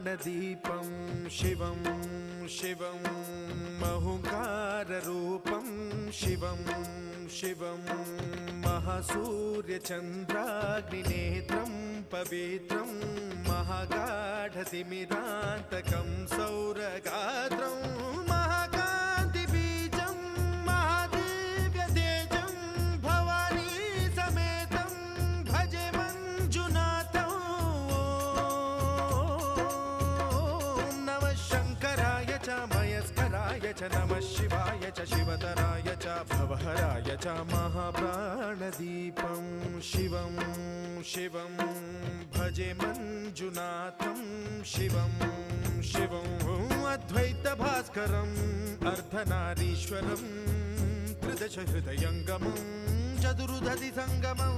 प्राणदीपं शिवं शिवं महुङ्काररूपं शिवं शिवं महासूर्यचन्द्राग्निनेत्रं पवित्रं महागाढतिमिरान्तकं सौरगात्रं महाकान्तिबीजं महादिव्यतेजं भवानी समेतं भजे मञ्जुनाथं। ॐ नमः शङ्कराय च मयस्कराय च नमः शिवाय च शिवतराय च भवहराय च महाप्राणदीपं शिवं शिवं भजे मञ्जुनाथं शिवं शिवं अद्वैतभास्करम् अर्धनारीश्वरं त्रिदश हृदयङ्गमं चतुर्दधि सङ्गमं